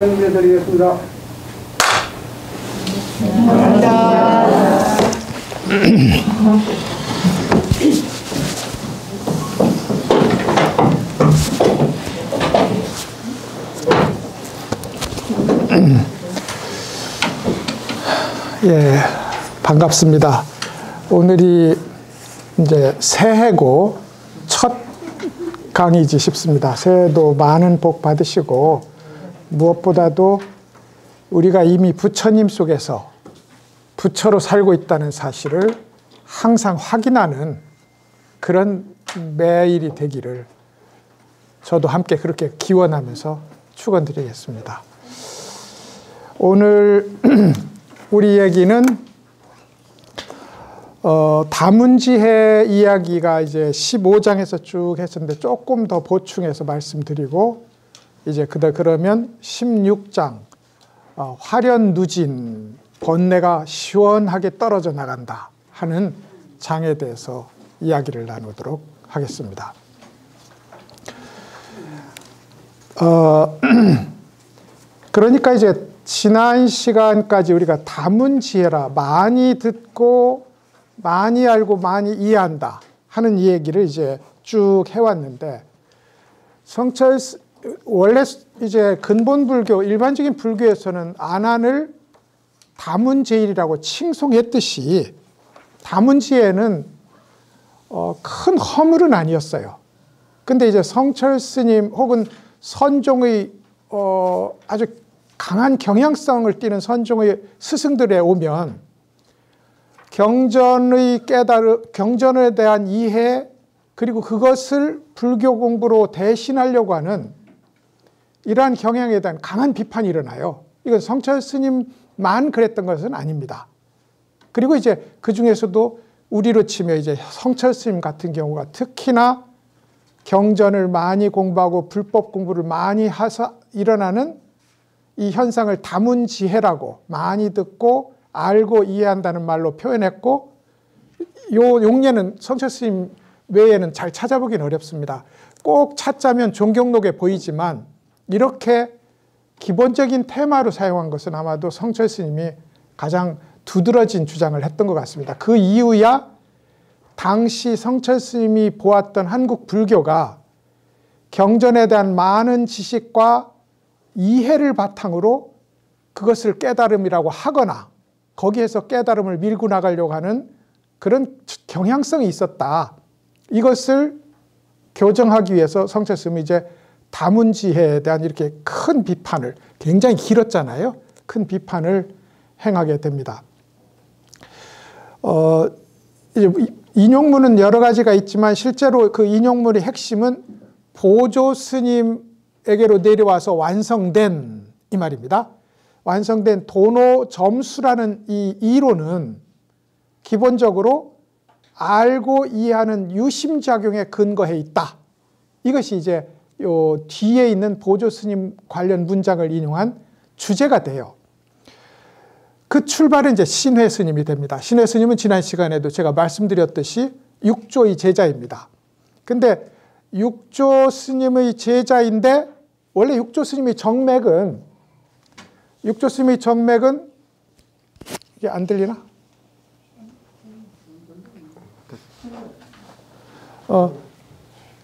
드리겠습니다. 예, 반갑습니다. 오늘이 이제 새해고 첫 강의지 싶습니다. 새해도 많은 복 받으시고 무엇보다도 우리가 이미 부처님 속에서 부처로 살고 있다는 사실을 항상 확인하는 그런 매일이 되기를 저도 함께 그렇게 기원하면서 축원드리겠습니다. 오늘 우리 얘기는 다문지해 이야기가 이제 15장에서 쭉 했었는데 조금 더 보충해서 말씀드리고 이제 그러면 16장 화련누진 번뇌가 시원하게 떨어져 나간다 하는 장에 대해서 이야기를 나누도록 하겠습니다. 그러니까 이제 지난 시간까지 우리가 다문지해라, 많이 듣고 많이 알고 많이 이해한다 하는 얘기를 이제 쭉 해왔는데, 원래 이제 근본 불교, 일반적인 불교에서는 안한을 다문제일이라고 칭송했듯이 다문지해는 큰 허물은 아니었어요. 근데 이제 성철 스님 혹은 선종의 아주 강한 경향성을 띠는 선종의 스승들에 오면 경전에 대한 이해, 그리고 그것을 불교 공부로 대신하려고 하는 이러한 경향에 대한 강한 비판이 일어나요. 이건 성철 스님만 그랬던 것은 아닙니다. 그리고 이제 그 중에서도 우리로 치면 이제 성철 스님 같은 경우가 특히나 경전을 많이 공부하고 불법 공부를 많이 해서 일어나는 이 현상을 다문지해라고, 많이 듣고 알고 이해한다는 말로 표현했고, 요 용례는 성철 스님 외에는 잘 찾아보긴 어렵습니다. 꼭 찾자면 종경록에 보이지만 이렇게 기본적인 테마로 사용한 것은 아마도 성철 스님이 가장 두드러진 주장을 했던 것 같습니다. 그 이유야 당시 성철 스님이 보았던 한국 불교가 경전에 대한 많은 지식과 이해를 바탕으로 그것을 깨달음이라고 하거나 거기에서 깨달음을 밀고 나가려고 하는 그런 경향성이 있었다. 이것을 교정하기 위해서 성철 스님이 이제 다문지해에 대한 이렇게 큰 비판을, 굉장히 길었잖아요. 큰 비판을 행하게 됩니다. 이제 인용문은 여러 가지가 있지만 실제로 그 인용문의 핵심은 보조 스님에게로 내려와서 완성된 이 말입니다. 완성된 도노점수라는 이 이론은 기본적으로 알고 이해하는 유심작용에 근거해 있다. 이것이 이제 요 뒤에 있는 보조 스님 관련 문장을 인용한 주제가 돼요. 그 출발은 이제 신회 스님이 됩니다. 신회 스님은 지난 시간에도 제가 말씀드렸듯이 육조의 제자입니다. 근데 육조 스님의 제자인데, 원래 육조 스님의 정맥은 이게 안 들리나?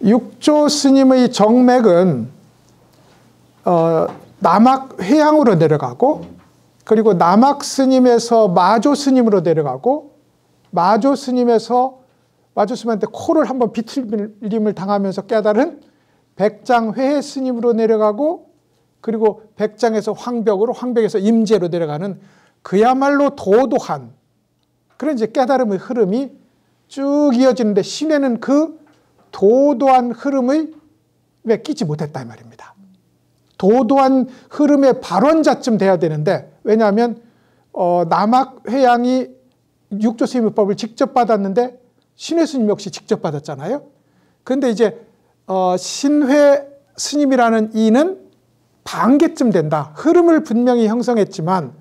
육조 스님의 정맥은 남악 회양으로 내려가고, 그리고 남악 스님에서 마조 스님으로 내려가고, 마조 스님한테 코를 한번 비틀림을 당하면서 깨달은 백장 회해 스님으로 내려가고, 그리고 백장에서 황벽으로, 황벽에서 임재로 내려가는 그야말로 도도한 그런 이제 깨달음의 흐름이 쭉 이어지는데, 신에는 그 도도한 흐름을 왜 끼지 못했다 이 말입니다. 도도한 흐름의 발원자쯤 돼야 되는데, 왜냐하면 남악 회양이 육조 스님의 법을 직접 받았는데 신회 스님 역시 직접 받았잖아요. 그런데 이제 신회 스님이라는 이는 반개쯤 된다. 흐름을 분명히 형성했지만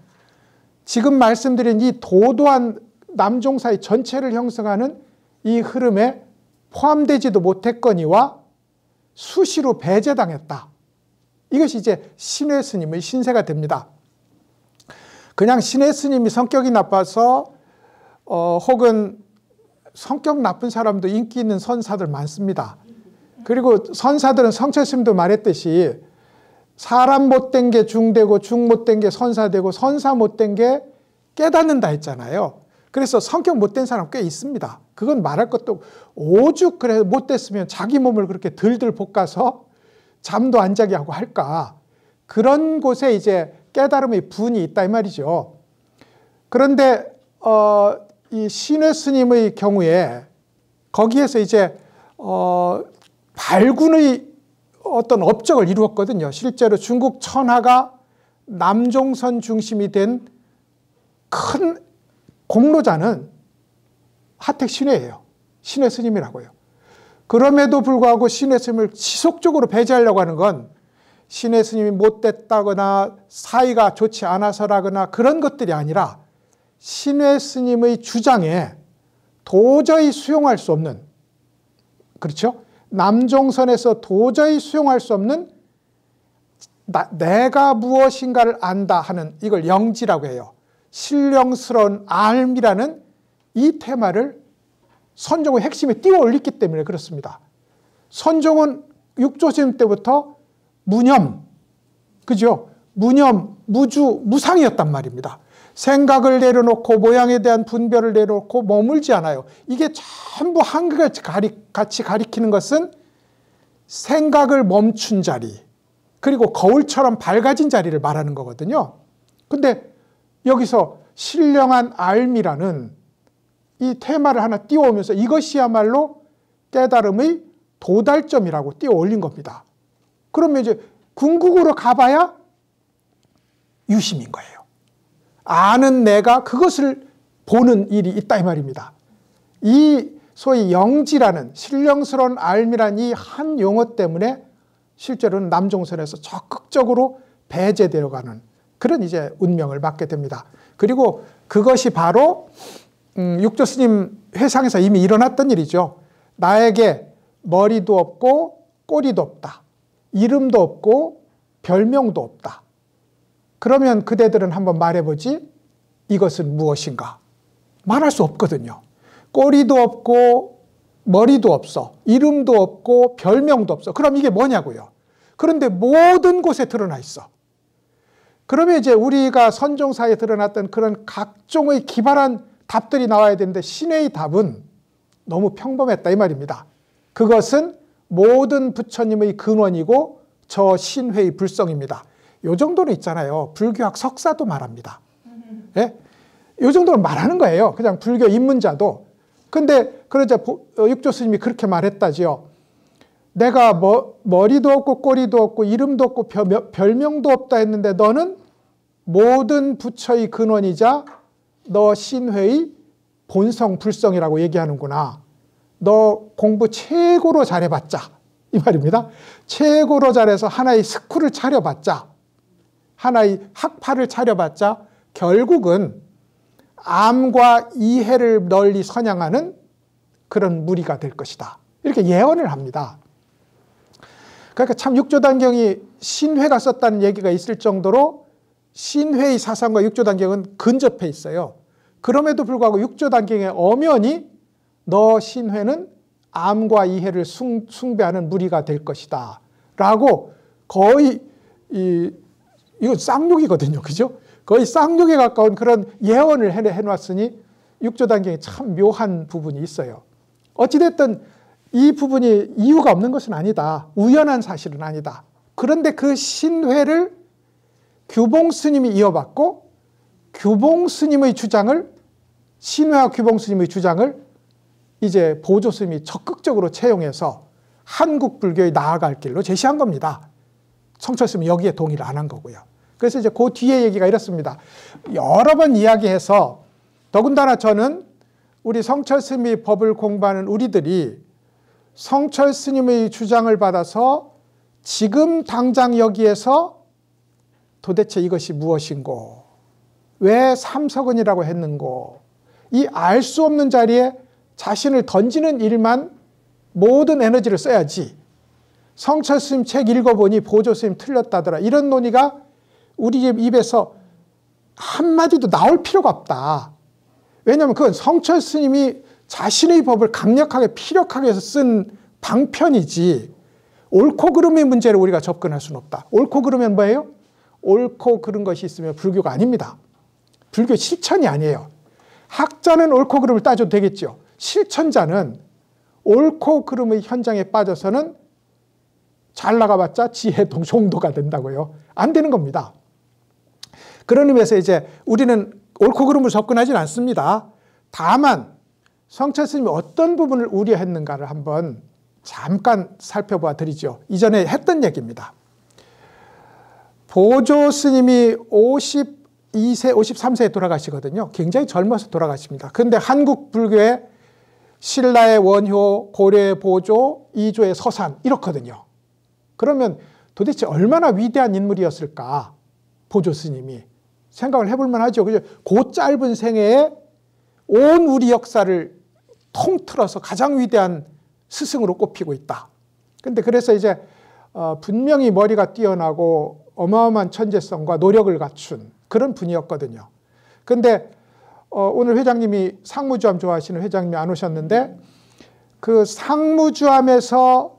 지금 말씀드린 이 도도한 남종사의 전체를 형성하는 이 흐름에 포함되지도 못했거니와 수시로 배제당했다. 이것이 이제 신의 스님의 신세가 됩니다. 그냥 신의 스님이 성격이 나빠서 혹은 성격 나쁜 사람도 인기 있는 선사들 많습니다. 그리고 선사들은 성철 스님도 말했듯이 사람 못된 게 중되고 중 못된 게 선사되고 선사 못된 게 깨닫는다 했잖아요. 그래서 성격 못된 사람 꽤 있습니다. 그건 말할 것도 오죽 그래 못됐으면 자기 몸을 그렇게 들들 볶아서 잠도 안 자게 하고 할까. 그런 곳에 이제 깨달음의 분이 있다 이 말이죠. 그런데 이 신의 스님의 경우에 거기에서 이제 발군의 어떤 업적을 이루었거든요. 실제로 중국 천하가 남종선 중심이 된 큰 공로자는 하택 신회예요. 신의 스님이라고요. 그럼에도 불구하고 신의 스님을 지속적으로 배제하려고 하는 건 신의 스님이 못됐다거나 사이가 좋지 않아서라거나 그런 것들이 아니라 신의 스님의 주장에 도저히 수용할 수 없는, 그렇죠? 남종선에서 도저히 수용할 수 없는 내가 무엇인가를 안다 하는, 이걸 영지라고 해요. 신령스러운 알미라는 이 테마를 선종의 핵심에 띄워 올렸기 때문에 그렇습니다. 선종은 육조스님 때부터 무념, 그죠? 무념, 무주, 무상이었단 말입니다. 생각을 내려놓고 모양에 대한 분별을 내려놓고 머물지 않아요. 이게 전부 한결같이 가리키는 것은 생각을 멈춘 자리, 그리고 거울처럼 밝아진 자리를 말하는 거거든요. 근데 여기서 신령한 알미라는 이 테마를 하나 띄워오면서 이것이야말로 깨달음의 도달점이라고 띄워 올린 겁니다. 그러면 이제 궁극으로 가봐야 유심인 거예요. 아는 내가 그것을 보는 일이 있다 이 말입니다. 이 소위 영지라는 신령스러운 알미란 이 한 용어 때문에 실제로는 남종선에서 적극적으로 배제되어 가는 그런 이제 운명을 맞게 됩니다. 그리고 그것이 바로 육조 스님 회상에서 이미 일어났던 일이죠. 나에게 머리도 없고 꼬리도 없다. 이름도 없고 별명도 없다. 그러면 그대들은 한번 말해보지, 이것은 무엇인가? 말할 수 없거든요. 꼬리도 없고 머리도 없어. 이름도 없고 별명도 없어. 그럼 이게 뭐냐고요. 그런데 모든 곳에 드러나 있어. 그러면 이제 우리가 선종사에 드러났던 그런 각종의 기발한 답들이 나와야 되는데 신의 답은 너무 평범했다 이 말입니다. 그것은 모든 부처님의 근원이고 저 신회의 불성입니다. 요 정도는 있잖아요. 불교학 석사도 말합니다. 예? 요 정도는 말하는 거예요. 그냥 불교 입문자도. 근데 그러자 육조 스님이 그렇게 말했다지요. 내가 머리도 없고 꼬리도 없고 이름도 없고 별명도 없다 했는데 너는 모든 부처의 근원이자 너 신회의 본성 불성이라고 얘기하는구나. 너 공부 최고로 잘해봤자 이 말입니다. 최고로 잘해서 하나의 스쿨을 차려봤자, 하나의 학파를 차려봤자 결국은 암과 이해를 널리 선양하는 그런 무리가 될 것이다. 이렇게 예언을 합니다. 그러니까 참 육조단경이 신회가 썼다는 얘기가 있을 정도로 신회의 사상과 육조단경은 근접해 있어요. 그럼에도 불구하고 육조단경의 엄연히 너 신회는 암과 이해를 숭배하는 무리가 될 것이다 라고 거의 이거 쌍욕이거든요. 그죠? 거의 쌍욕에 가까운 그런 예언을 해놨으니 육조단경에 참 묘한 부분이 있어요. 어찌됐든 이 부분이 이유가 없는 것은 아니다. 우연한 사실은 아니다. 그런데 그 신회를 규봉스님이 이어받고 규봉스님의 주장을, 신회와 규봉스님의 주장을 이제 보조스님이 적극적으로 채용해서 한국 불교에 나아갈 길로 제시한 겁니다. 성철스님은 여기에 동의를 안 한 거고요. 그래서 이제 그 뒤에 얘기가 이렇습니다. 여러 번 이야기해서 더군다나 저는 우리 성철스님의 법을 공부하는 우리들이 성철스님의 주장을 받아서 지금 당장 여기에서 도대체 이것이 무엇인고, 왜 삼석은이라고 했는고, 이 알 수 없는 자리에 자신을 던지는 일만 모든 에너지를 써야지, 성철 스님 책 읽어보니 보조 스님 틀렸다더라. 이런 논의가 우리 집 입에서 한마디도 나올 필요가 없다. 왜냐하면 그건 성철 스님이 자신의 법을 강력하게 피력하게 해서 쓴 방편이지 옳고 그름의 문제를 우리가 접근할 수는 없다. 옳고 그르면 뭐예요? 옳고 그른 것이 있으면 불교가 아닙니다. 불교 실천이 아니에요. 학자는 옳고 그름을 따져도 되겠죠. 실천자는 옳고 그름의 현장에 빠져서는 잘 나가봤자 지혜 종도가 된다고요. 안 되는 겁니다. 그런 의미에서 이제 우리는 옳고 그름을 접근하지는 않습니다. 다만 성철 스님이 어떤 부분을 우려했는가를 한번 잠깐 살펴봐 드리죠. 이전에 했던 얘기입니다. 보조 스님이 52세, 53세에 돌아가시거든요. 굉장히 젊어서 돌아가십니다. 그런데 한국 불교의 신라의 원효, 고려의 보조, 이조의 서산 이렇거든요. 그러면 도대체 얼마나 위대한 인물이었을까? 보조 스님이. 생각을 해볼 만하죠. 그죠? 그 짧은 생애에 온 우리 역사를 통틀어서 가장 위대한 스승으로 꼽히고 있다. 근데 그래서 이제 분명히 머리가 뛰어나고 어마어마한 천재성과 노력을 갖춘 그런 분이었거든요. 근데 오늘 회장님이 상무주암 좋아하시는 회장님이 안 오셨는데 그 상무주암에서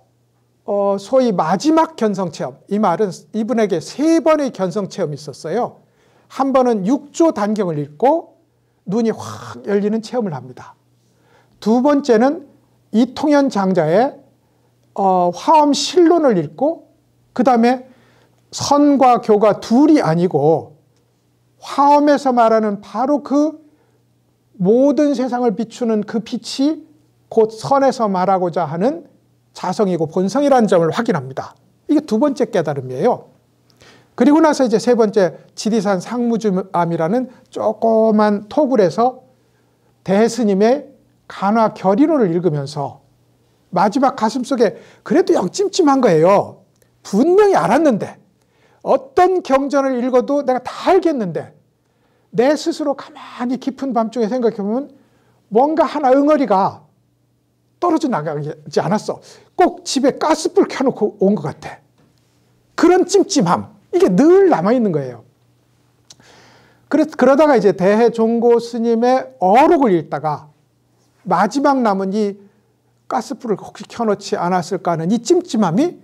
소위 마지막 견성체험, 이 말은 이분에게 3번의 견성체험이 있었어요. 한 번은 6조 단경을 읽고 눈이 확 열리는 체험을 합니다. 두 번째는 이통현 장자의 화엄 실론을 읽고 그 다음에 선과 교가 둘이 아니고 화엄에서 말하는 바로 그 모든 세상을 비추는 그 빛이 곧 선에서 말하고자 하는 자성이고 본성이라는 점을 확인합니다. 이게 두 번째 깨달음이에요. 그리고 나서 이제 세 번째 지리산 상무주암이라는 조그만 토굴에서 대스님의 간화 결의론을 읽으면서 마지막 가슴속에 그래도 영 찜찜한 거예요. 분명히 알았는데 어떤 경전을 읽어도 내가 다 알겠는데 내 스스로 가만히 깊은 밤중에 생각해보면 뭔가 하나 응어리가 떨어져 나가지 않았어. 꼭 집에 가스불 켜놓고 온 것 같아. 그런 찜찜함, 이게 늘 남아있는 거예요. 그러다가 이제 대해종고 스님의 어록을 읽다가 마지막 남은 이 가스불을 혹시 켜놓지 않았을까 하는 이 찜찜함이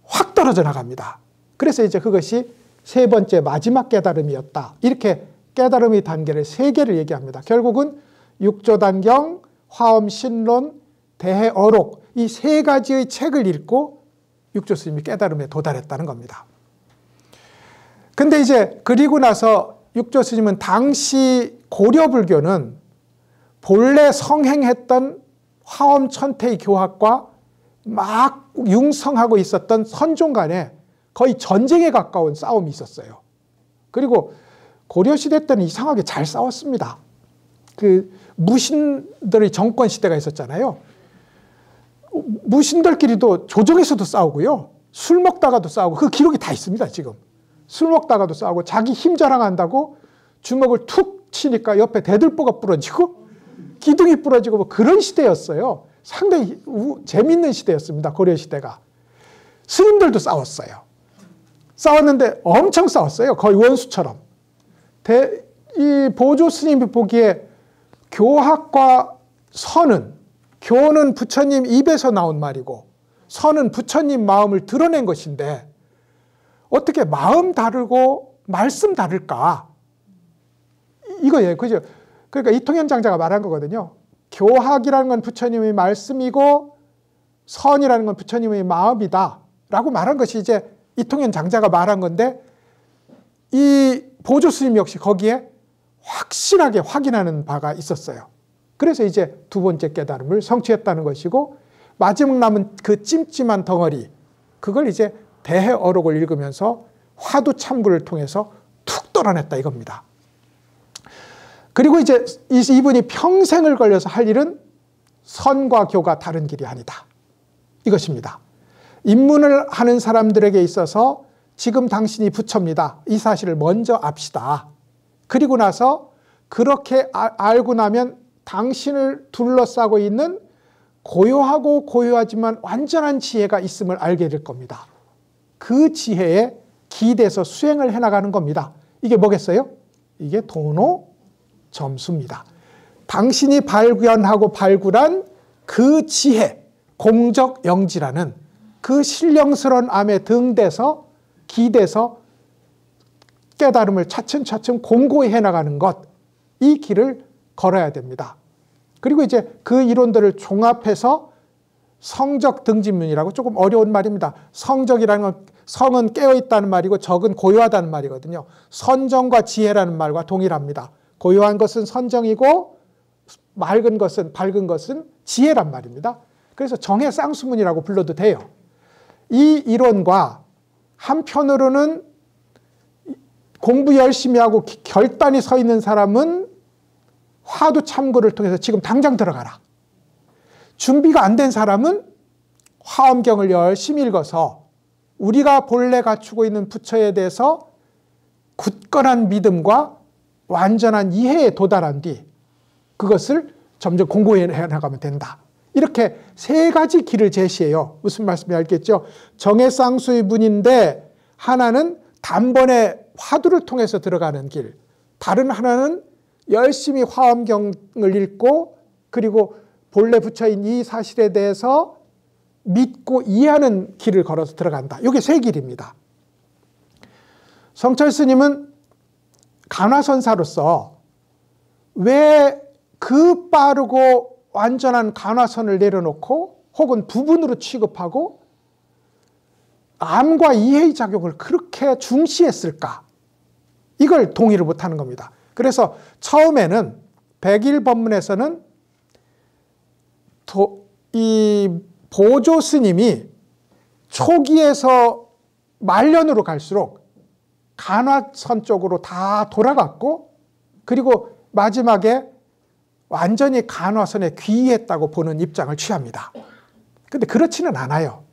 확 떨어져 나갑니다. 그래서 이제 그것이 세 번째 마지막 깨달음이었다. 이렇게 깨달음의 단계를 3개를 얘기합니다. 결국은 육조단경, 화엄신론, 대해어록 이 3가지의 책을 읽고 육조 스님이 깨달음에 도달했다는 겁니다. 근데 이제 그리고 나서 육조 스님은 당시 고려불교는 본래 성행했던 화엄천태의 교학과 막 융성하고 있었던 선종 간에 거의 전쟁에 가까운 싸움이 있었어요. 그리고 고려시대 때는 이상하게 잘 싸웠습니다. 그 무신들의 정권 시대가 있었잖아요. 무신들끼리도 조정에서도 싸우고요. 술 먹다가도 싸우고 그 기록이 다 있습니다. 지금. 술 먹다가도 싸우고 자기 힘 자랑한다고 주먹을 툭 치니까 옆에 대들보가 부러지고 기둥이 부러지고 뭐 그런 시대였어요. 상당히 재밌는 시대였습니다. 고려시대가. 스님들도 싸웠어요. 싸웠는데 엄청 싸웠어요. 거의 원수처럼. 이 보조 스님이 보기에 교학과 선은, 교는 부처님 입에서 나온 말이고 선은 부처님 마음을 드러낸 것인데 어떻게 마음 다르고 말씀 다를까? 이거예요. 그죠? 그러니까 이통현 장자가 말한 거거든요. 교학이라는 건 부처님의 말씀이고 선이라는 건 부처님의 마음이다 라고 말한 것이 이제 이통현 장자가 말한 건데 이 보조 스님 역시 거기에 확실하게 확인하는 바가 있었어요. 그래서 이제 두 번째 깨달음을 성취했다는 것이고 마지막 남은 그 찜찜한 덩어리 그걸 이제 대해어록을 읽으면서 화두 참구를 통해서 툭 떨어냈다 이겁니다. 그리고 이제 이분이 평생을 걸려서 할 일은 선과 교가 다른 길이 아니다. 이것입니다. 입문을 하는 사람들에게 있어서 지금 당신이 부처입니다. 이 사실을 먼저 압시다. 그리고 나서 그렇게 알고 나면 당신을 둘러싸고 있는 고요하고 고요하지만 완전한 지혜가 있음을 알게 될 겁니다. 그 지혜에 기대서 수행을 해나가는 겁니다. 이게 뭐겠어요? 이게 도노 점수입니다. 당신이 발견하고 발굴한 그 지혜, 공적 영지라는 그 신령스러운 암에 등대서 기대서 깨달음을 차츰차츰 공고히 해나가는 것, 이 길을 걸어야 됩니다. 그리고 이제 그 이론들을 종합해서 성적 등진문이라고, 조금 어려운 말입니다. 성적이라는 건 성은 깨어있다는 말이고 적은 고요하다는 말이거든요. 선정과 지혜라는 말과 동일합니다. 고요한 것은 선정이고 밝은 것은 지혜란 말입니다. 그래서 정의 쌍수문이라고 불러도 돼요. 이 이론과 한편으로는 공부 열심히 하고 결단이 서 있는 사람은 화두 참고를 통해서 지금 당장 들어가라. 준비가 안 된 사람은 화엄경을 열심히 읽어서 우리가 본래 갖추고 있는 부처에 대해서 굳건한 믿음과 완전한 이해에 도달한 뒤 그것을 점점 공고해 나가면 된다. 이렇게 세 가지 길을 제시해요. 무슨 말씀인지 알겠죠? 정해쌍수의 문인데 하나는 단번에 화두를 통해서 들어가는 길, 다른 하나는 열심히 화엄경을 읽고 그리고 본래 부처인 이 사실에 대해서 믿고 이해하는 길을 걸어서 들어간다. 이게 세 길입니다. 성철 스님은 간화선사로서 왜 그 빠르고 완전한 간화선을 내려놓고 혹은 부분으로 취급하고 암과 이해의 작용을 그렇게 중시했을까? 이걸 동의를 못하는 겁니다. 그래서 처음에는 백일법문에서는 이 보조 스님이 초기에서 말년으로 갈수록 간화선 쪽으로 다 돌아갔고 그리고 마지막에 완전히 간화선에 귀의했다고 보는 입장을 취합니다. 근데 그렇지는 않아요.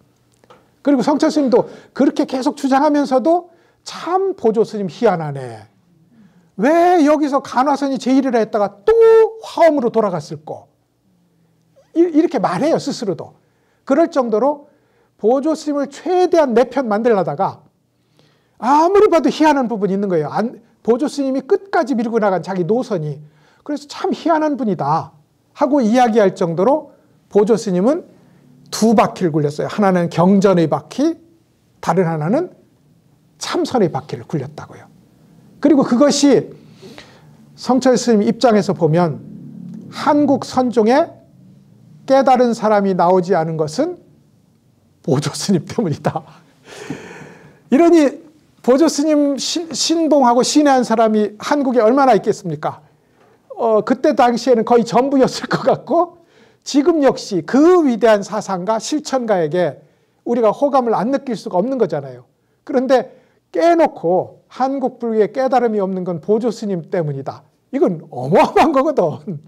그리고 성철 스님도 그렇게 계속 주장하면서도 참 보조 스님 희한하네. 왜 여기서 간화선이 제일이라 했다가 또 화엄으로 돌아갔을꼬? 이렇게 말해요, 스스로도. 그럴 정도로 보조 스님을 최대한 내 편 만들려다가 아무리 봐도 희한한 부분이 있는 거예요. 보조 스님이 끝까지 밀고 나간 자기 노선이. 그래서 참 희한한 분이다 하고 이야기할 정도로 보조 스님은 두 바퀴를 굴렸어요. 하나는 경전의 바퀴, 다른 하나는 참선의 바퀴를 굴렸다고요. 그리고 그것이 성철 스님 입장에서 보면 한국 선종에 깨달은 사람이 나오지 않은 것은 보조 스님 때문이다. 이러니 보조 스님 신봉하고 신뢰한 사람이 한국에 얼마나 있겠습니까? 그때 당시에는 거의 전부였을 것 같고 지금 역시 그 위대한 사상가 실천가에게 우리가 호감을 안 느낄 수가 없는 거잖아요. 그런데 깨놓고 한국 불교에 깨달음이 없는 건 보조 스님 때문이다. 이건 어마어마한 거거든.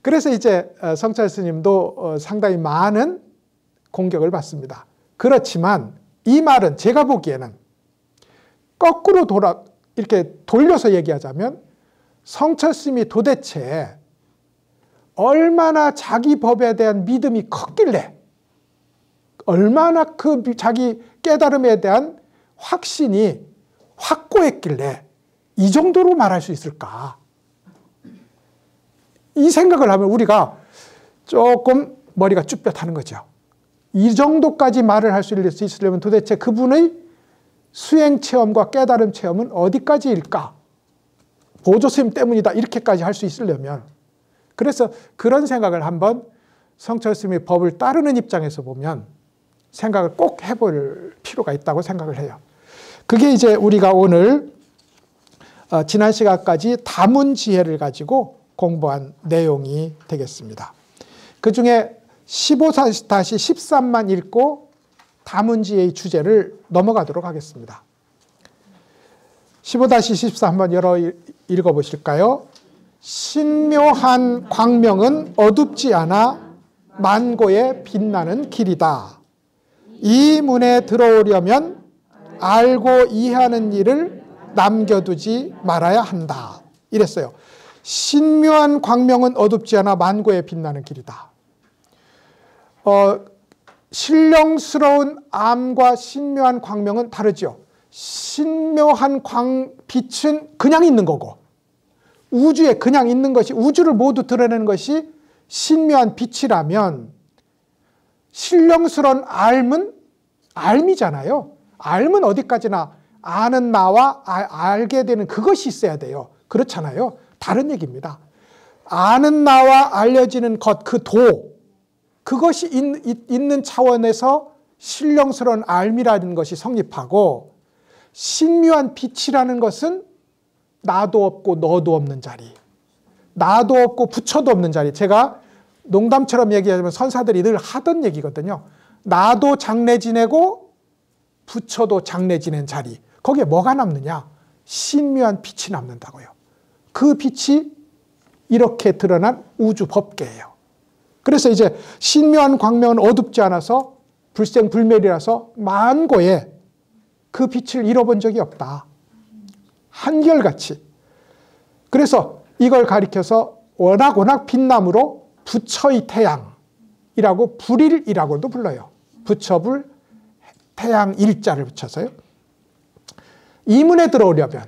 그래서 이제 성철 스님도 상당히 많은 공격을 받습니다. 그렇지만 이 말은 제가 보기에는 거꾸로 이렇게 돌려서 얘기하자면 성철 스님이 도대체 얼마나 자기 법에 대한 믿음이 컸길래 얼마나 그 자기 깨달음에 대한 확신이 확고했길래 이 정도로 말할 수 있을까? 이 생각을 하면 우리가 조금 머리가 쭈뼛하는 거죠. 이 정도까지 말을 할 수 있으려면 도대체 그분의 수행 체험과 깨달음 체험은 어디까지일까? 보조 스님 때문이다 이렇게까지 할 수 있으려면. 그래서 그런 생각을 한번 성철 스님의 법을 따르는 입장에서 보면 생각을 꼭 해볼 필요가 있다고 생각을 해요. 그게 이제 우리가 오늘 지난 시간까지 다문지혜를 가지고 공부한 내용이 되겠습니다. 그 중에 15-13만 읽고 다문지혜의 주제를 넘어가도록 하겠습니다. 15-14 한번 열어 읽어보실까요? 신묘한 광명은 어둡지 않아 만고에 빛나는 길이다. 이 문에 들어오려면 알고 이해하는 일을 남겨두지 말아야 한다. 이랬어요. 신묘한 광명은 어둡지 않아 만고에 빛나는 길이다. 신령스러운 암과 신묘한 광명은 다르죠. 신묘한 빛은 그냥 있는 거고, 우주에 그냥 있는 것이, 우주를 모두 드러내는 것이 신묘한 빛이라면, 신령스러운 삶은 알미잖아요. 알면 어디까지나 아는 나와 알게 되는 그것이 있어야 돼요. 그렇잖아요. 다른 얘기입니다. 아는 나와 알려지는 것, 그 도, 그것이 있는 차원에서 신령스러운 알미라는 것이 성립하고, 신묘한 빛이라는 것은 나도 없고 너도 없는 자리, 나도 없고 부처도 없는 자리. 제가 농담처럼 얘기하자면 선사들이 늘 하던 얘기거든요. 나도 장래 지내고 부처도 장래 지낸 자리, 거기에 뭐가 남느냐? 신묘한 빛이 남는다고요. 그 빛이 이렇게 드러난 우주 법계예요. 그래서 이제 신묘한 광명은 어둡지 않아서 불생불멸이라서 만고에 그 빛을 잃어본 적이 없다. 한결같이. 그래서 이걸 가리켜서 워낙 빛나므로 부처의 태양이라고, 불일이라고도 불러요. 부처불 태양 일자를 붙여서요. 이 문에 들어오려면,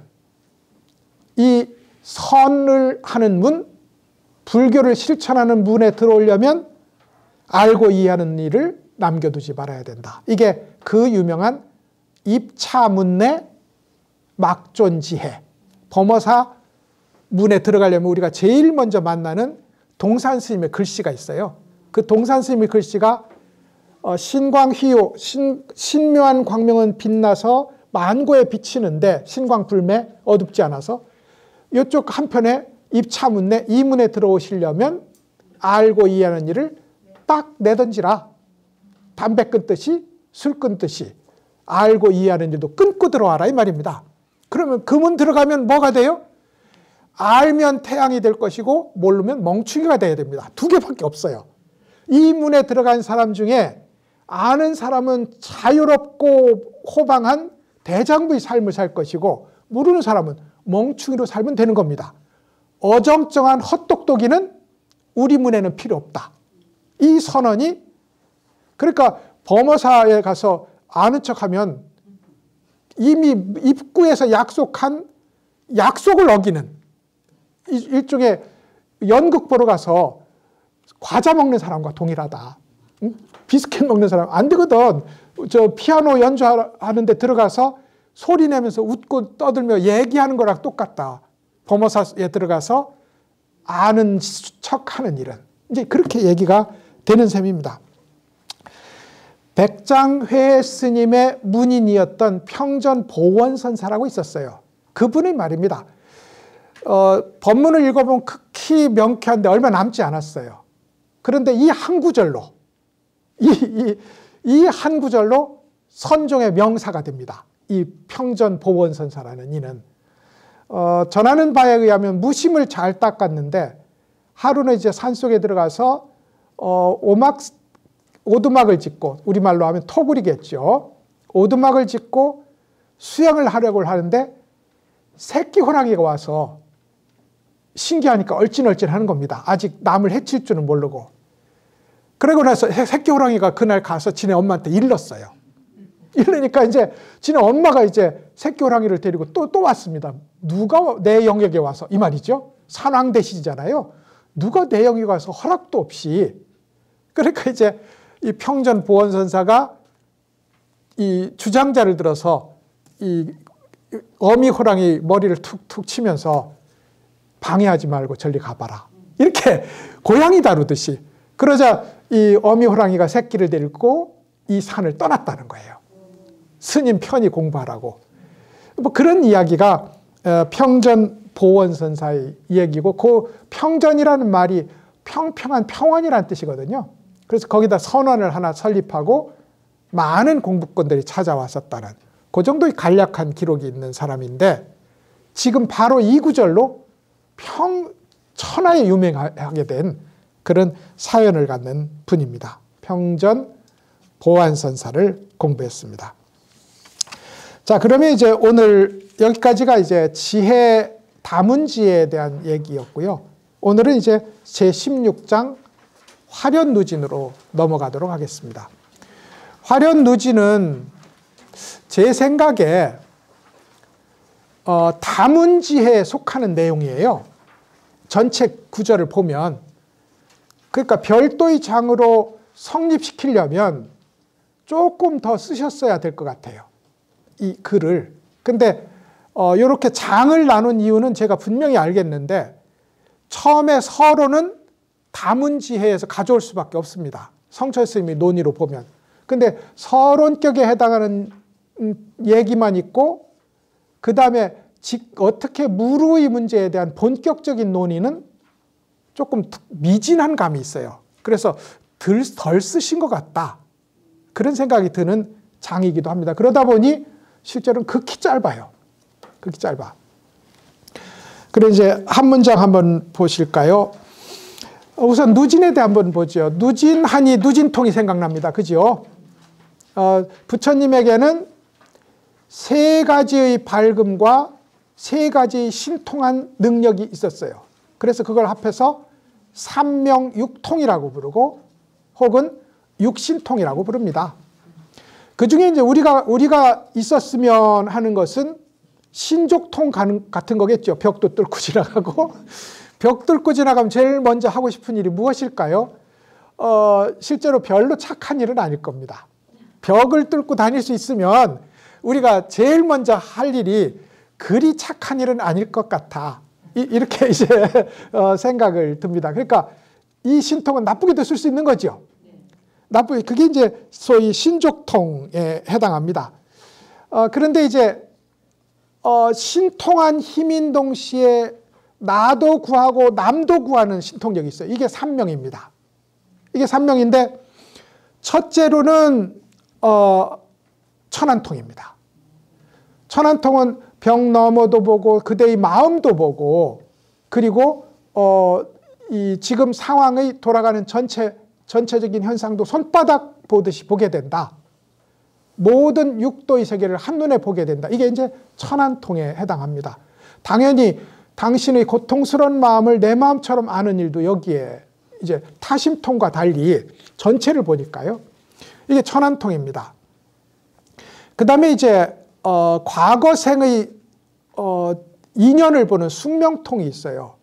이 선을 하는 문, 불교를 실천하는 문에 들어오려면 알고 이해하는 일을 남겨두지 말아야 된다. 이게 그 유명한 입차문내 막존지혜, 범어사 문에 들어가려면 우리가 제일 먼저 만나는 동산 스님의 글씨가 있어요. 그 동산 스님의 글씨가 신광휘요, 신묘한 광명은 빛나서 만고에 비치는데, 신광불매, 어둡지 않아서, 이쪽 한편에 입차문내, 이 문에 들어오시려면 알고 이해하는 일을 딱 내던지라. 담배 끊듯이, 술 끊듯이 알고 이해하는 일도 끊고 들어와라, 이 말입니다. 그러면 그 문 들어가면 뭐가 돼요? 알면 태양이 될 것이고 모르면 멍충이가 돼야 됩니다. 두 개밖에 없어요. 이 문에 들어간 사람 중에 아는 사람은 자유롭고 호방한 대장부의 삶을 살 것이고, 모르는 사람은 멍충이로 살면 되는 겁니다. 어정쩡한 헛똑똑이는 우리 문에는 필요 없다. 이 선언이, 그러니까 범어사에 가서 아는 척하면 이미 입구에서 약속한 약속을 어기는, 일종의 연극 보러 가서 과자 먹는 사람과 동일하다. 응? 비스켓 먹는 사람 안 되거든. 저 피아노 연주하는데 들어가서 소리 내면서 웃고 떠들며 얘기하는 거랑 똑같다. 범어사에 들어가서 아는 척하는 일은. 이제 그렇게 얘기가 되는 셈입니다. 백장회 스님의 문인이었던 평전 보원선사라고 있었어요. 그분의 말입니다. 법문을 읽어보면 극히 명쾌한데 얼마 남지 않았어요. 그런데 이 한 구절로, 이 한 구절로 선종의 명사가 됩니다. 이 평전 보원선사라는 이는. 전하는 바에 의하면 무심을 잘 닦았는데, 하루는 이제 산속에 들어가서 오두막을 짓고, 우리말로 하면 토굴이겠죠. 오두막을 짓고 수영을 하려고 하는데 새끼 호랑이가 와서 신기하니까 얼찐얼찐 하는 겁니다. 아직 남을 해칠 줄은 모르고. 그러고 나서 새끼 호랑이가 그날 가서 지네 엄마한테 일렀어요. 이러니까 이제 지네 엄마가 이제 새끼 호랑이를 데리고 또 왔습니다. 누가 내 영역에 와서, 이 말이죠. 산왕대시잖아요. 누가 내 영역에 와서 허락도 없이. 그러니까 이제 이 평전 보원선사가 이 주장자를 들어서 이 어미 호랑이 머리를 툭툭 치면서 방해하지 말고 저리 가봐라. 이렇게 고양이 다루듯이. 그러자 이 어미 호랑이가 새끼를 데리고 이 산을 떠났다는 거예요. 스님 편히 공부하라고. 뭐 그런 이야기가 평전 보원선사의 얘기고, 그 평전이라는 말이 평평한 평원이라는 뜻이거든요. 그래서 거기다 선원을 하나 설립하고 많은 공부꾼들이 찾아왔었다는 그 정도의 간략한 기록이 있는 사람인데, 지금 바로 이 구절로 천하에 유명하게 된 그런 사연을 갖는 분입니다. 평전 보안선사를 공부했습니다. 자, 그러면 이제 오늘 여기까지가 이제 지혜, 다문지혜에 대한 얘기였고요. 오늘은 이제 제16장 화련누진으로 넘어가도록 하겠습니다. 화련누진은 제 생각에 다문지혜에 속하는 내용이에요. 전체 구절을 보면. 그러니까 별도의 장으로 성립시키려면 조금 더 쓰셨어야 될 것 같아요. 이 글을. 근데 이렇게 장을 나눈 이유는 제가 분명히 알겠는데 처음에 서론은 다문지혜에서 가져올 수밖에 없습니다. 성철 스님의 논의로 보면. 근데 서론격에 해당하는 얘기만 있고 그 다음에 어떻게 무루의 문제에 대한 본격적인 논의는 조금 미진한 감이 있어요. 그래서 덜 쓰신 것 같다. 그런 생각이 드는 장이기도 합니다. 그러다 보니 실제로는 극히 짧아요. 극히 짧아. 그래 이제 한 문장 한번 보실까요? 우선 누진에 대해 한번 보죠. 누진하니 누진통이 생각납니다. 그죠? 부처님에게는 세 가지의 밝음과 세 가지의 신통한 능력이 있었어요. 그래서 그걸 합해서 삼명육통이라고 부르고 혹은 육신통이라고 부릅니다. 그 중에 이제 우리가 있었으면 하는 것은 신족통 같은 거겠죠. 벽도 뚫고 지나가고 벽 뚫고 지나가면 제일 먼저 하고 싶은 일이 무엇일까요? 실제로 별로 착한 일은 아닐 겁니다. 벽을 뚫고 다닐 수 있으면 우리가 제일 먼저 할 일이 그리 착한 일은 아닐 것 같아. 이렇게 이제 생각을 듭니다. 그러니까 이 신통은 나쁘게도 쓸 수 있는 거죠. 그게 이제 소위 신족통에 해당합니다. 그런데 이제 신통한 힘인 동시에 나도 구하고 남도 구하는 신통력이 있어요. 이게 삼명입니다. 이게 삼명인데 첫째로는 천안통입니다. 천안통은 병 너머도 보고 그대의 마음도 보고 그리고 이 지금 상황의 돌아가는 전체적인 현상도 손바닥 보듯이 보게 된다. 모든 육도의 세계를 한눈에 보게 된다. 이게 이제 천안통에 해당합니다. 당연히 당신의 고통스러운 마음을 내 마음처럼 아는 일도 여기에 이제 타심통과 달리 전체를 보니까요. 이게 천안통입니다. 그 다음에 이제 과거생의 인연을 보는 숙명통이 있어요.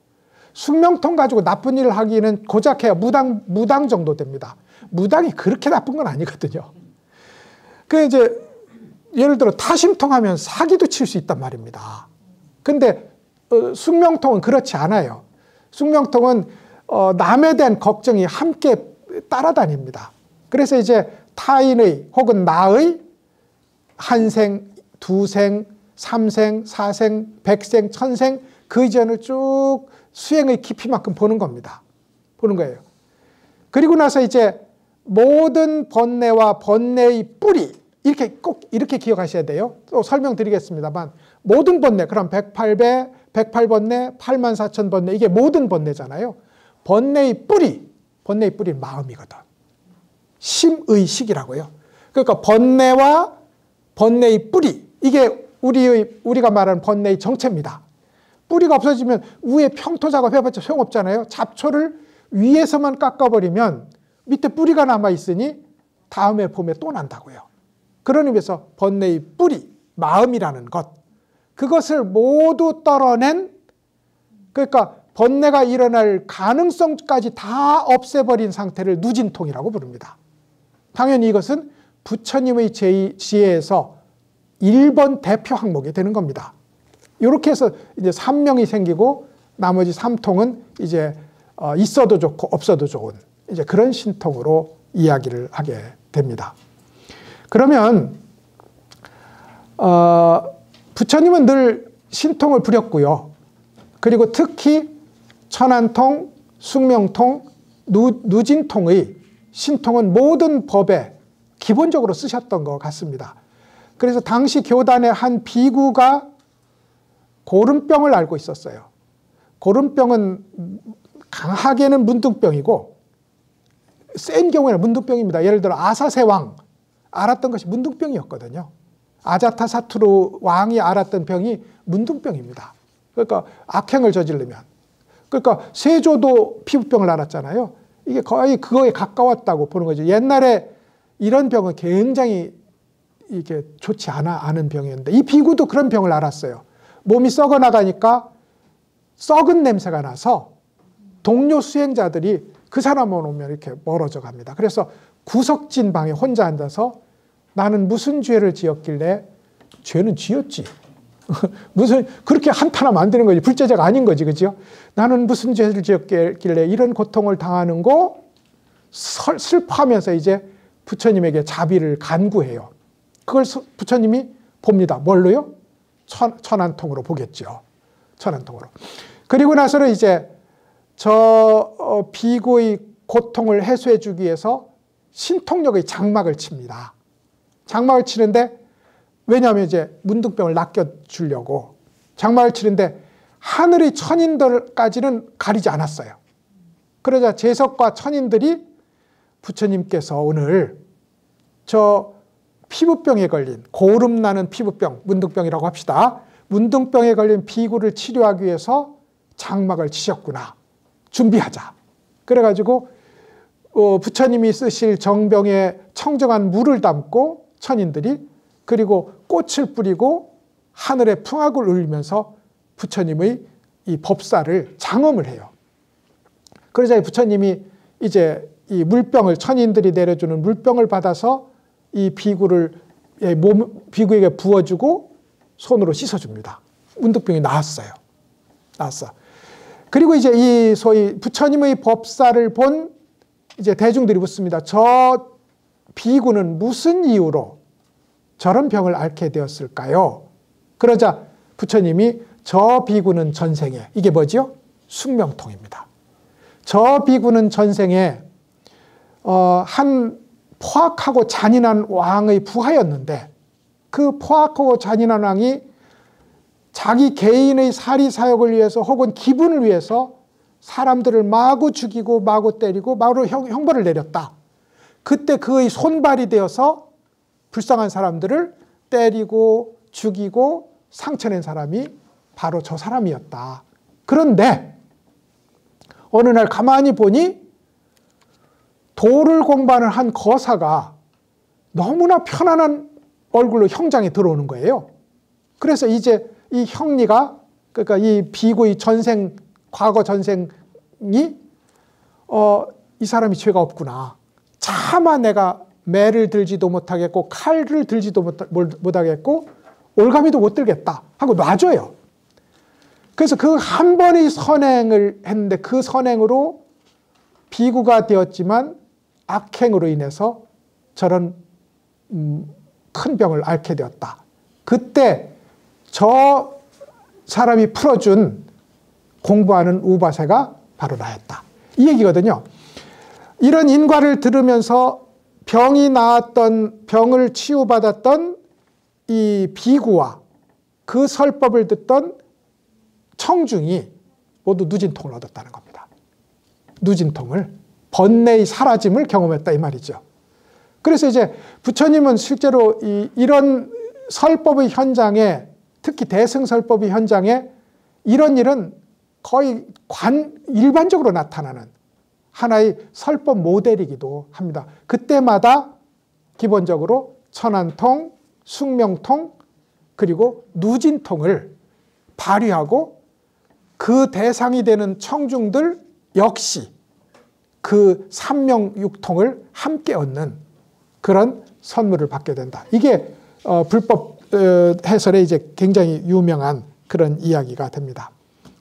숙명통 가지고 나쁜 일을 하기는 고작 해야 무당 정도 됩니다. 무당이 그렇게 나쁜 건 아니거든요. 그 이제 예를 들어 타심통 하면 사기도 칠 수 있단 말입니다. 근데 숙명통은 그렇지 않아요. 숙명통은 남에 대한 걱정이 함께 따라다닙니다. 그래서 이제 타인의 혹은 나의 한 생, 두 생, 삼생, 사생, 백생, 천생 그 이전을 쭉 수행의 깊이만큼 보는 겁니다. 보는 거예요. 그리고 나서 이제 모든 번뇌와 번뇌의 뿌리 이렇게 꼭 이렇게 기억하셔야 돼요. 또 설명드리겠습니다만 모든 번뇌 그럼 108배, 108번뇌, 84,000번뇌 이게 모든 번뇌잖아요. 번뇌의 뿌리는 마음이거든. 심의식이라고요. 그러니까 번뇌와 번뇌의 뿌리 이게 우리가 말하는 번뇌의 정체입니다. 뿌리가 없어지면 위에 평토 작업해봤자 소용없잖아요. 잡초를 위에서만 깎아버리면 밑에 뿌리가 남아있으니 다음에 봄에 또 난다고요. 그런 의미에서 번뇌의 뿌리, 마음이라는 것 그것을 모두 떨어낸 그러니까 번뇌가 일어날 가능성까지 다 없애버린 상태를 누진통이라고 부릅니다. 당연히 이것은 부처님의 지혜에서 1번 대표 항목이 되는 겁니다. 이렇게 해서 이제 3명이 생기고 나머지 3통은 이제 있어도 좋고 없어도 좋은 이제 그런 신통으로 이야기를 하게 됩니다. 그러면 부처님은 늘 신통을 부렸고요. 그리고 특히 천안통, 숙명통, 누진통의 신통은 모든 법에 기본적으로 쓰셨던 것 같습니다. 그래서 당시 교단의 한 비구가 고름병을 앓고 있었어요. 고름병은 강하게는 문둥병이고 센 경우에는 문둥병입니다. 예를 들어 아사세왕 앓았던 것이 문둥병이었거든요. 아자타사투르 왕이 앓았던 병이 문둥병입니다. 그러니까 악행을 저지르면 그러니까 세조도 피부병을 앓았잖아요. 이게 거의 그거에 가까웠다고 보는 거죠. 옛날에 이런 병은 굉장히 이게 좋지 않은 병이었는데 이 비구도 그런 병을 앓았어요. 몸이 썩어 나가니까 썩은 냄새가 나서 동료 수행자들이 그 사람만 오면 이렇게 멀어져 갑니다. 그래서 구석진 방에 혼자 앉아서 나는 무슨 죄를 지었길래 죄는 지었지. 무슨 그렇게 한탄하면 안 되는 거지. 불제자가 아닌 거지. 그죠? 나는 무슨 죄를 지었길래 이런 고통을 당하는 거 슬퍼하면서 이제 부처님에게 자비를 간구해요. 그걸 부처님이 봅니다. 뭘로요? 천안통으로 보겠죠. 천안통으로. 그리고 나서는 이제 저 비구의 고통을 해소해 주기 위해서 신통력의 장막을 칩니다. 장막을 치는데 왜냐하면 이제 문둥병을 낚여주려고 장막을 치는데 하늘의 천인들까지는 가리지 않았어요. 그러자 재석과 천인들이 부처님께서 오늘 저 피부병에 걸린 고름 나는 피부병, 문둥병이라고 합시다. 문둥병에 걸린 비구를 치료하기 위해서 장막을 치셨구나. 준비하자. 그래가지고 부처님이 쓰실 정병에 청정한 물을 담고 천인들이 그리고 꽃을 뿌리고 하늘에 풍악을 울리면서 부처님의 이 법사를 장엄을 해요. 그러자 부처님이 이제 이 물병을 천인들이 내려주는 물병을 받아서 이 비구를 비구에게 부어주고 손으로 씻어줍니다. 문둥병이 나았어요. 나았어. 그리고 이제 이 소위 부처님의 법사를 본 이제 대중들이 묻습니다. 저 비구는 무슨 이유로 저런 병을 앓게 되었을까요? 그러자 부처님이 저 비구는 전생에 이게 뭐죠? 숙명통입니다. 저 비구는 전생에 한 포악하고 잔인한 왕의 부하였는데 그 포악하고 잔인한 왕이 자기 개인의 사리사욕을 위해서 혹은 기분을 위해서 사람들을 마구 죽이고 마구 때리고 마구 형벌을 내렸다. 그때 그의 손발이 되어서 불쌍한 사람들을 때리고 죽이고 상처낸 사람이 바로 저 사람이었다. 그런데 어느 날 가만히 보니 도를 공부하는 한 거사가 너무나 편안한 얼굴로 형장에 들어오는 거예요. 그래서 이제 이 형리가 그러니까 이 비구의 전생 과거 전생이 이 사람이 죄가 없구나. 차마 내가 매를 들지도 못하겠고 칼을 들지도 못하겠고 올가미도 못 들겠다 하고 놔줘요. 그래서 그 한 번의 선행을 했는데 그 선행으로 비구가 되었지만 악행으로 인해서 저런 큰 병을 앓게 되었다. 그때 저 사람이 풀어준 공부하는 우바세가 바로 나였다. 이 얘기거든요. 이런 인과를 들으면서 병이 나았던 병을 치유받았던 이 비구와 그 설법을 듣던 청중이 모두 누진통을 얻었다는 겁니다. 누진통을 번뇌의 사라짐을 경험했다 이 말이죠. 그래서 이제 부처님은 실제로 이런 설법의 현장에 특히 대승설법의 현장에 이런 일은 거의 일반적으로 나타나는 하나의 설법 모델이기도 합니다. 그때마다 기본적으로 천안통, 숙명통, 그리고 누진통을 발휘하고 그 대상이 되는 청중들 역시 그 삼명육통을 함께 얻는 그런 선물을 받게 된다. 이게 불법 해설에 이제 굉장히 유명한 그런 이야기가 됩니다.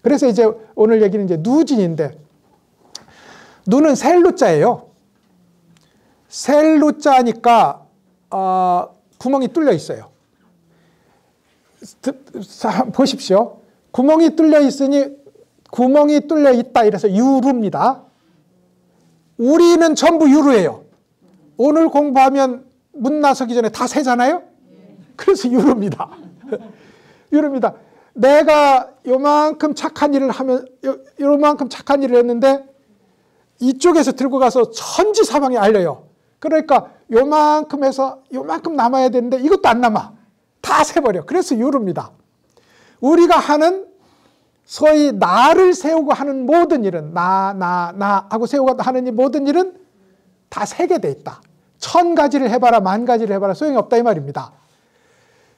그래서 이제 오늘 얘기는 이제 누진인데 누는 셀루자예요. 셀루자니까 구멍이 뚫려 있어요. 보십시오. 구멍이 뚫려 있으니 구멍이 뚫려 있다 이래서 유루입니다. 우리는 전부 유루예요. 오늘 공부하면 문 나서기 전에 다 세잖아요. 그래서 유루입니다. 유루입니다. 내가 요만큼 착한 일을 하면 요만큼 착한 일을 했는데 이쪽에서 들고 가서 천지사방에 알려요. 그러니까 요만큼 해서 요만큼 남아야 되는데 이것도 안 남아. 다 세버려. 그래서 유루입니다. 우리가 하는 소위 나를 세우고 하는 모든 일은 나 하고 세우고 하는 이 모든 일은 다 세게 돼 있다. 1000가지를 해봐라 10,000가지를 해봐라 소용이 없다 이 말입니다.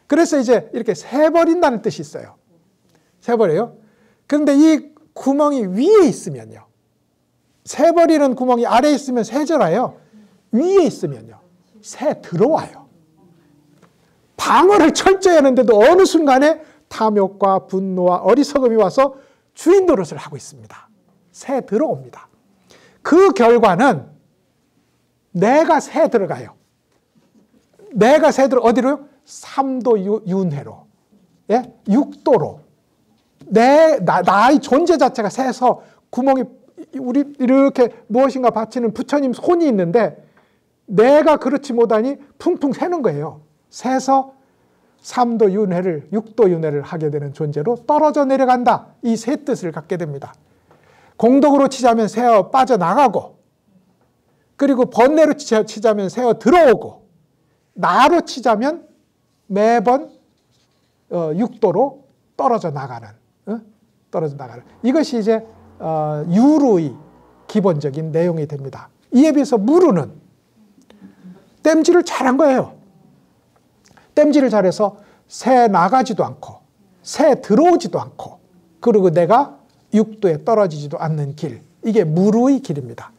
그래서 이제 이렇게 세버린다는 뜻이 있어요. 세버려요. 그런데 이 구멍이 위에 있으면요. 세버리는 구멍이 아래에 있으면 새잖아요. 위에 있으면요. 새 들어와요. 방어를 철저히 하는데도 어느 순간에 탐욕과 분노와 어리석음이 와서 주인 노릇을 하고 있습니다. 새 들어옵니다. 그 결과는 내가 새 들어가요. 내가 새 들어 어디로요? 3도 윤회로, 예? 6도로. 나의 존재 자체가 새서 구멍이 우리 이렇게 무엇인가 받치는 부처님 손이 있는데 내가 그렇지 못하니 풍풍 새는 거예요. 새서 3도 윤회를 6도 윤회를 하게 되는 존재로 떨어져 내려간다. 이 세 뜻을 갖게 됩니다. 공덕으로 치자면 새어 빠져나가고, 그리고 번뇌로 치자면 새어 들어오고, 나로 치자면 매번 6도로 떨어져 나가는, 떨어져 나가는. 이것이 이제 유루의 기본적인 내용이 됩니다. 이에 비해서 무루는 땜질을 잘한 거예요. 땜질을 잘해서 새 나가지도 않고 새 들어오지도 않고, 그리고 내가 6도에 떨어지지도 않는 길, 이게 무루의 길입니다.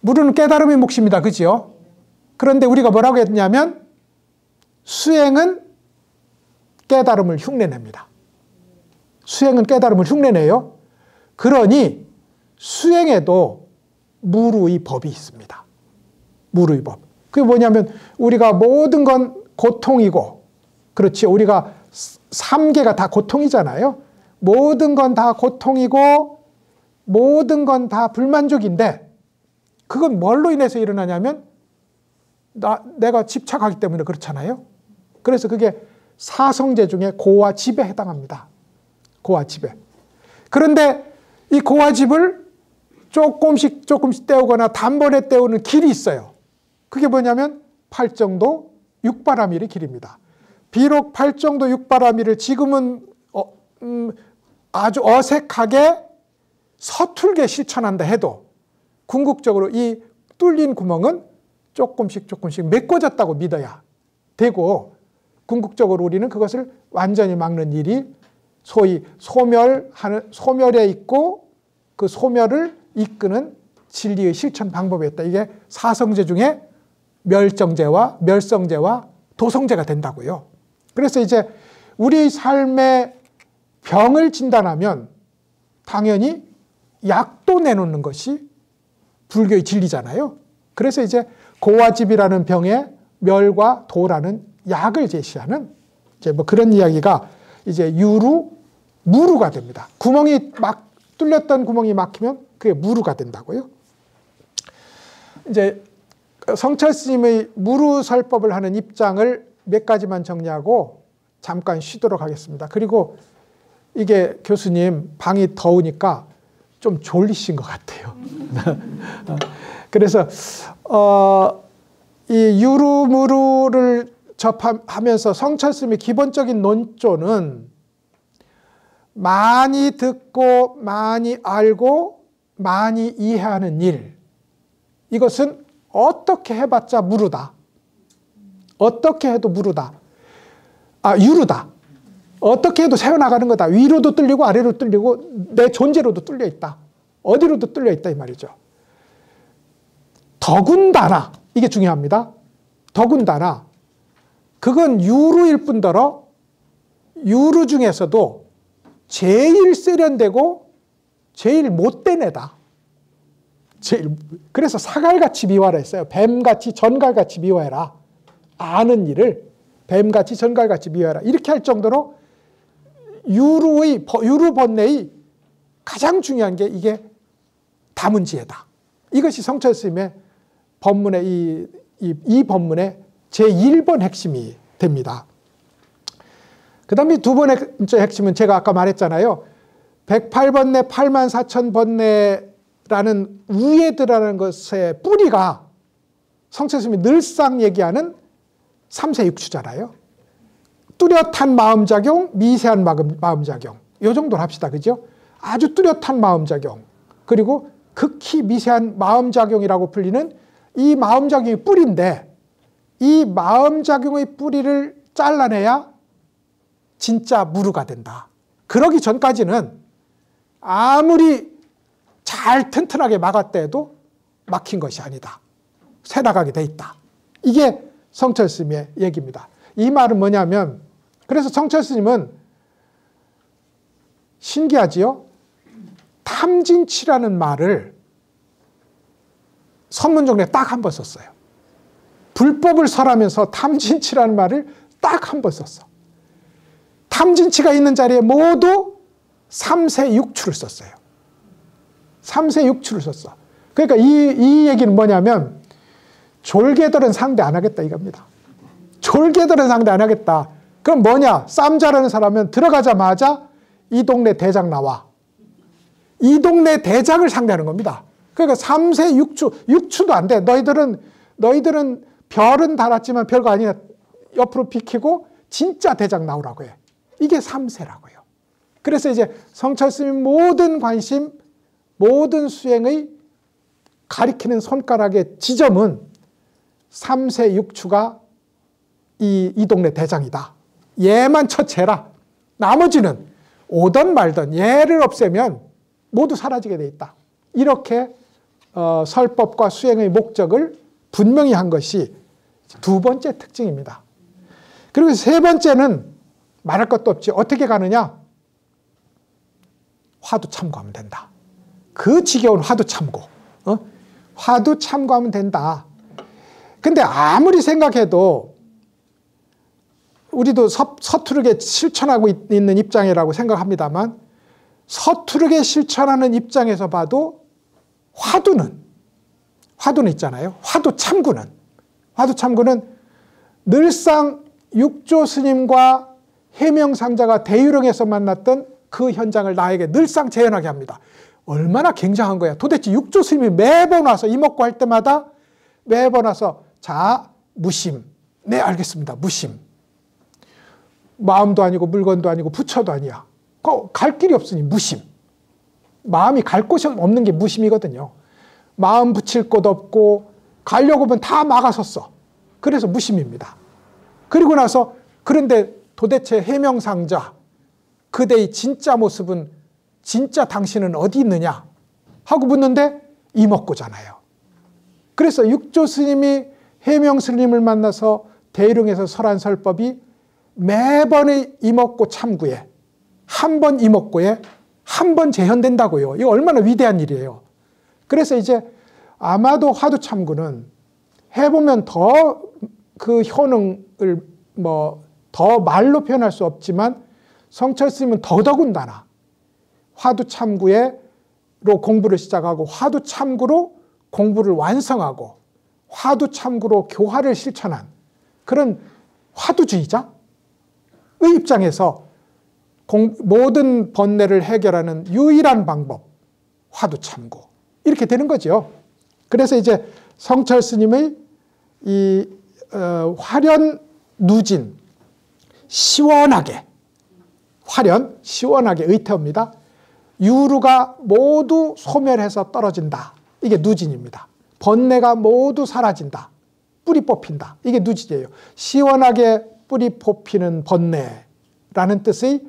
무루는 깨달음의 몫입니다. 그죠? 그런데 우리가 뭐라고 했냐면 수행은 깨달음을 흉내냅니다. 수행은 깨달음을 흉내내요. 그러니 수행에도 무루의 법이 있습니다. 무루의 법. 그게 뭐냐면 우리가 모든 건 고통이고, 그렇지, 우리가 3개가 다 고통이잖아요. 모든 건 다 고통이고 모든 건 다 불만족인데, 그건 뭘로 인해서 일어나냐면 내가 집착하기 때문에 그렇잖아요. 그래서 그게 사성제 중에 고와 집에 해당합니다. 고와 집에. 그런데 이 고와 집을 조금씩 떼우거나 단번에 떼우는 길이 있어요. 그게 뭐냐면 팔정도 육바라밀의 길입니다. 비록 팔정도 육바라밀을 지금은 아주 어색하게 서툴게 실천한다 해도 궁극적으로 이 뚫린 구멍은 조금씩 메꿔졌다고 믿어야 되고, 궁극적으로 우리는 그것을 완전히 막는 일이 소위 소멸에 있고 그 소멸을 이끄는 진리의 실천 방법이었다. 이게 사성제 중에 멸정제와 멸성제와 도성제가 된다고요. 그래서 이제 우리 삶의 병을 진단하면 당연히 약도 내놓는 것이 불교의 진리잖아요. 그래서 이제 고와집이라는 병에 멸과 도라는 약을 제시하는 이제 뭐 그런 이야기가 이제 무루가 됩니다. 구멍이 막 뚫렸던 구멍이 막히면 그게 무루가 된다고요. 이제 성철 스님의 무루설법을 하는 입장을 몇 가지만 정리하고 잠깐 쉬도록 하겠습니다. 그리고 이게 교수님 방이 더우니까 좀 졸리신 것 같아요. 그래서 이 유루무루를 접하면서 성철 스님의 기본적인 논조는 많이 듣고 많이 알고 많이 이해하는 일, 이것은 어떻게 해봤자 무루다. 어떻게 해도 무루다. 유루다. 어떻게 해도 새어나가는 거다. 위로도 뚫리고 아래로 뚫리고 내 존재로도 뚫려 있다. 어디로도 뚫려 있다 이 말이죠. 더군다나, 이게 중요합니다. 더군다나 그건 유루일 뿐더러 유루 중에서도 제일 세련되고 제일 못된 애다. 그래서 사갈같이 미화라 했어요. 뱀같이 전갈같이 미화해라. 아는 일을 뱀같이 전갈같이 미화해라. 이렇게 할 정도로 유루 번뇌의 가장 중요한 게 이게 다문지혜다. 이것이 성철 스님의 법문의 이 법문의 제1번 핵심이 됩니다. 그 다음에 두 번의 핵심은 제가 아까 말했잖아요. 108번뇌, 84,000번뇌라는 우예드라는 것의 뿌리가 성철 스님이 늘상 얘기하는 3세 6추잖아요. 뚜렷한 마음작용, 미세한 마음작용. 요 정도로 합시다. 그죠? 아주 뚜렷한 마음작용, 그리고 극히 미세한 마음작용이라고 불리는 이 마음작용이 뿌리인데, 이 마음작용의 뿌리를 잘라내야 진짜 무르가 된다. 그러기 전까지는 아무리 잘 튼튼하게 막았다 해도 막힌 것이 아니다. 새나가게 돼 있다. 이게 성철 스님의 얘기입니다. 이 말은 뭐냐면, 그래서 성철 스님은 신기하지요? 탐진치라는 말을 선문종례 딱 한 번 썼어요. 불법을 설하면서 탐진치라는 말을 딱 한 번 썼어. 탐진치가 있는 자리에 모두 삼세육추를 썼어요. 삼세육추를 썼어. 그러니까 이 얘기는 뭐냐면, 졸개들은 상대 안 하겠다 이겁니다. 졸개들은 상대 안 하겠다. 그럼 뭐냐? 쌈 잘하는 사람은 들어가자마자 이 동네 대장 나와. 이 동네 대장을 상대하는 겁니다. 그러니까 삼세육추, 육추도 안 돼. 너희들은 별은 달았지만 별거 아니야. 옆으로 비키고 진짜 대장 나오라고 해. 이게 삼세라고요. 그래서 이제 성철 스님 모든 관심, 모든 수행의 가리키는 손가락의 지점은 삼세육추가 이 동네 대장이다. 얘만 처치해라. 나머지는 오든 말든 얘를 없애면 모두 사라지게 돼 있다. 이렇게 설법과 수행의 목적을 분명히 한 것이 두 번째 특징입니다. 그리고 세 번째는 말할 것도 없지. 어떻게 가느냐? 화두 참고하면 된다. 그 지겨운 화두 참고. 화두 참고하면 된다. 근데 아무리 생각해도 우리도 서투르게 실천하고 있는 입장이라고 생각합니다만, 서투르게 실천하는 입장에서 봐도 화두는 있잖아요. 화두 참고는 늘상 육조 스님과 해명상자가 대유령에서 만났던 그 현장을 나에게 늘상 재현하게 합니다. 얼마나 굉장한 거야. 도대체 육조 스님이 매번 와서 이먹고 할 때마다 매번 와서 자, 무심. 네, 알겠습니다. 무심. 마음도 아니고 물건도 아니고 부처도 아니야. 갈 길이 없으니 무심. 마음이 갈 곳이 없는 게 무심이거든요. 마음 붙일 곳 없고 가려고 하면 다 막아섰어. 그래서 무심입니다. 그리고 나서 그런데 도대체 해명상자, 그대의 진짜 모습은, 진짜 당신은 어디 있느냐 하고 묻는데 이먹고잖아요. 그래서 육조 스님이 해명 스님을 만나서 대룡에서 설한 설법이 매번의 이먹고 참구에, 한 번 이먹고에 한 번 재현된다고요. 이거 얼마나 위대한 일이에요. 그래서 이제 아마도 화두 참구는 해보면 더 그 효능을 더 말로 표현할 수 없지만, 성철 스님은 더더군다나 화두 참구로 공부를 시작하고 화두 참구로 공부를 완성하고 화두 참구로 교화를 실천한 그런 화두주의자의 입장에서 모든 번뇌를 해결하는 유일한 방법, 화두 참구. 이렇게 되는 거죠. 그래서 이제 성철 스님의 이 화련 누진, 시원하게 의태어입니다. 유루가 모두 소멸해서 떨어진다. 이게 누진입니다. 번뇌가 모두 사라진다. 뿌리 뽑힌다. 이게 누진이에요. 시원하게 뿌리 뽑히는 번뇌라는 뜻의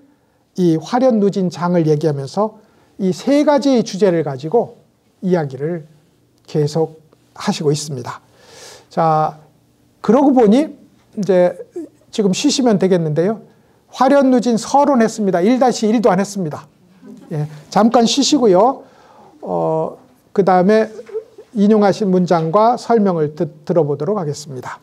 이 화련 누진 장을 얘기하면서 이 세 가지의 주제를 가지고 이야기를 계속 하시고 있습니다. 자, 그러고 보니 이제 지금 쉬시면 되겠는데요. 화련 누진 서론했습니다. 1-1도 안 했습니다. 예, 잠깐 쉬시고요. 그 다음에 인용하신 문장과 설명을 들어보도록 하겠습니다.